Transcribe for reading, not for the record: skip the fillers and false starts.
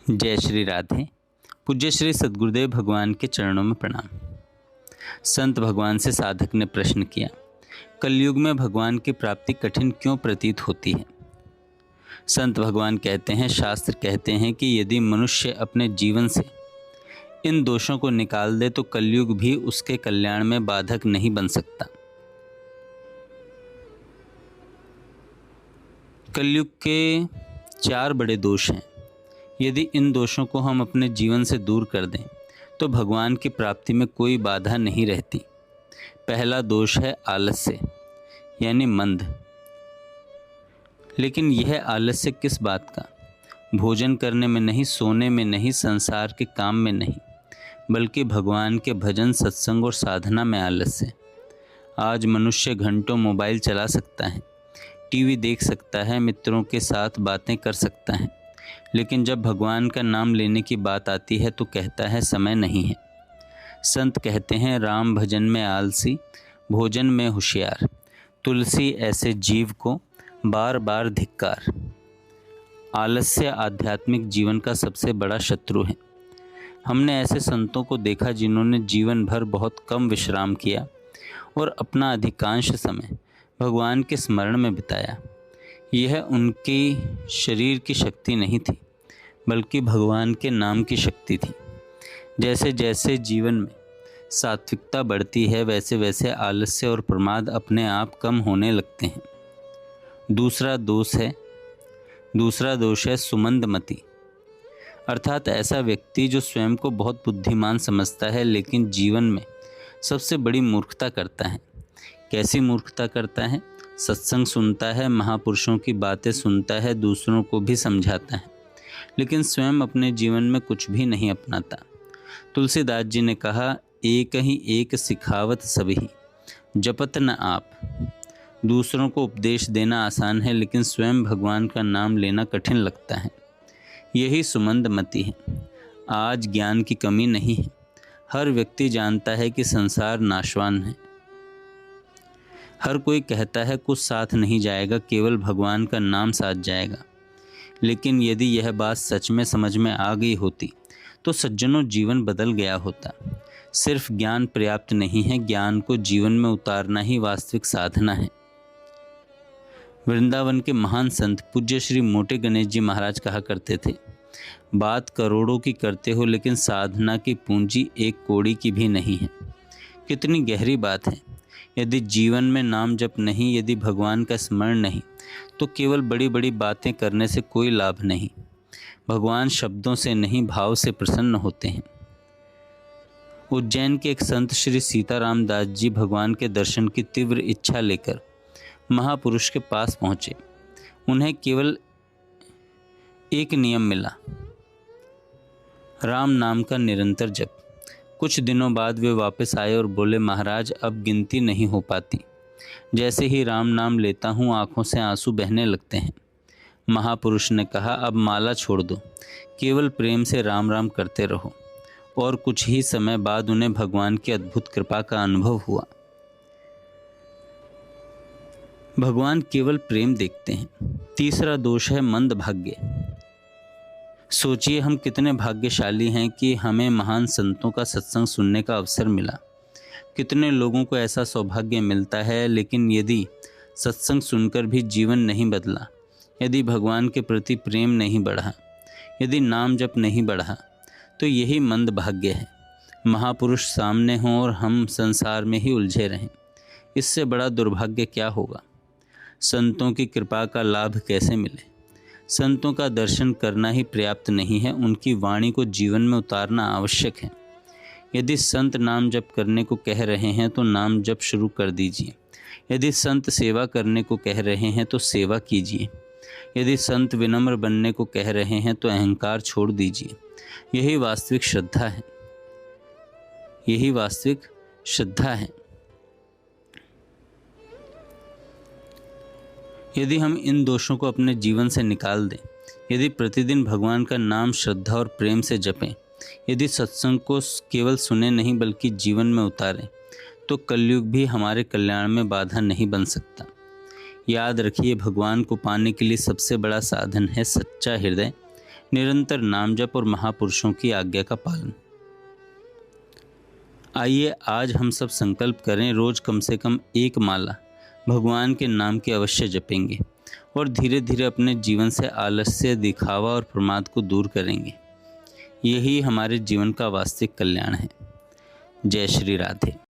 जय श्री राधे। पूज्य श्री सद्गुरुदेव भगवान के चरणों में प्रणाम। संत भगवान से साधक ने प्रश्न किया, कलयुग में भगवान की प्राप्ति कठिन क्यों प्रतीत होती है। संत भगवान कहते हैं, शास्त्र कहते हैं कि यदि मनुष्य अपने जीवन से इन दोषों को निकाल दे तो कलयुग भी उसके कल्याण में बाधक नहीं बन सकता। कलयुग के 4 बड़े दोष हैं। यदि इन दोषों को हम अपने जीवन से दूर कर दें तो भगवान की प्राप्ति में कोई बाधा नहीं रहती। पहला दोष है आलस्य यानी मंद। लेकिन यह आलस्य किस बात का? भोजन करने में नहीं, सोने में नहीं, संसार के काम में नहीं, बल्कि भगवान के भजन, सत्संग और साधना में आलस्य। आज मनुष्य घंटों मोबाइल चला सकता है, टीवी देख सकता है, मित्रों के साथ बातें कर सकता है, लेकिन जब भगवान का नाम लेने की बात आती है तो कहता है समय नहीं है। संत कहते हैं, राम भजन में आलसी, भोजन में होशियार, तुलसी ऐसे जीव को बार बार धिक्कार। आलस्य आध्यात्मिक जीवन का सबसे बड़ा शत्रु है। हमने ऐसे संतों को देखा जिन्होंने जीवन भर बहुत कम विश्राम किया और अपना अधिकांश समय भगवान के स्मरण में बिताया। यह उनकी शरीर की शक्ति नहीं थी, बल्कि भगवान के नाम की शक्ति थी। जैसे जैसे जीवन में सात्विकता बढ़ती है, वैसे वैसे आलस्य और प्रमाद अपने आप कम होने लगते हैं। दूसरा दोष है सुमंदमति, अर्थात ऐसा व्यक्ति जो स्वयं को बहुत बुद्धिमान समझता है, लेकिन जीवन में सबसे बड़ी मूर्खता करता है। कैसी मूर्खता करता है? सत्संग सुनता है, महापुरुषों की बातें सुनता है, दूसरों को भी समझाता है, लेकिन स्वयं अपने जीवन में कुछ भी नहीं अपनाता। तुलसीदास जी ने कहा, एक ही एक सिखावत सभी, जपत न आप। दूसरों को उपदेश देना आसान है, लेकिन स्वयं भगवान का नाम लेना कठिन लगता है। यही सुमंदमति है। आज ज्ञान की कमी नहीं है। हर व्यक्ति जानता है कि संसार नाशवान है। हर कोई कहता है कुछ साथ नहीं जाएगा, केवल भगवान का नाम साथ जाएगा। लेकिन यदि यह बात सच में समझ में आ गई होती तो सज्जनों जीवन बदल गया होता। सिर्फ ज्ञान पर्याप्त नहीं है, ज्ञान को जीवन में उतारना ही वास्तविक साधना है। वृंदावन के महान संत पूज्य श्री मोटे गणेश जी महाराज कहा करते थे, बात करोड़ों की करते हो लेकिन साधना की पूंजी 1 कौड़ी की भी नहीं है। कितनी गहरी बात है। यदि जीवन में नाम जप नहीं, यदि भगवान का स्मरण नहीं, तो केवल बड़ी बड़ी बातें करने से कोई लाभ नहीं। भगवान शब्दों से नहीं, भाव से प्रसन्न होते हैं। उज्जैन के एक संत श्री सीताराम दास जी भगवान के दर्शन की तीव्र इच्छा लेकर महापुरुष के पास पहुँचे। उन्हें केवल एक नियम मिला, राम नाम का निरंतर जप। कुछ दिनों बाद वे वापस आए और बोले, महाराज अब गिनती नहीं हो पाती। जैसे ही राम नाम लेता हूँ आंखों से आंसू बहने लगते हैं। महापुरुष ने कहा, अब माला छोड़ दो, केवल प्रेम से राम राम करते रहो। और कुछ ही समय बाद उन्हें भगवान की अद्भुत कृपा का अनुभव हुआ। भगवान केवल प्रेम देखते हैं। तीसरा दोष है मंद भाग्य। सोचिए, हम कितने भाग्यशाली हैं कि हमें महान संतों का सत्संग सुनने का अवसर मिला। कितने लोगों को ऐसा सौभाग्य मिलता है, लेकिन यदि सत्संग सुनकर भी जीवन नहीं बदला, यदि भगवान के प्रति प्रेम नहीं बढ़ा, यदि नाम जप नहीं बढ़ा, तो यही मंद भाग्य है। महापुरुष सामने हों और हम संसार में ही उलझे रहें, इससे बड़ा दुर्भाग्य क्या होगा। संतों की कृपा का लाभ कैसे मिले? संतों का दर्शन करना ही पर्याप्त नहीं है, उनकी वाणी को जीवन में उतारना आवश्यक है। यदि संत नाम जप करने को कह रहे हैं तो नाम जप शुरू कर दीजिए। यदि संत सेवा करने को कह रहे हैं तो सेवा कीजिए। यदि संत विनम्र बनने को कह रहे हैं तो अहंकार छोड़ दीजिए। यही वास्तविक श्रद्धा है। यही वास्तविक श्रद्धा है। यदि हम इन दोषों को अपने जीवन से निकाल दें, यदि प्रतिदिन भगवान का नाम श्रद्धा और प्रेम से जपें, यदि सत्संग को केवल सुने नहीं बल्कि जीवन में उतारें, तो कलयुग भी हमारे कल्याण में बाधा नहीं बन सकता। याद रखिए, भगवान को पाने के लिए सबसे बड़ा साधन है सच्चा हृदय, निरंतर नाम जप और महापुरुषों की आज्ञा का पालन। आइए आज हम सब संकल्प करें, रोज कम से कम एक माला भगवान के नाम की अवश्य जपेंगे और धीरे धीरे अपने जीवन से आलस्य, दिखावा और प्रमाद को दूर करेंगे। यही हमारे जीवन का वास्तविक कल्याण है। जय श्री राधे।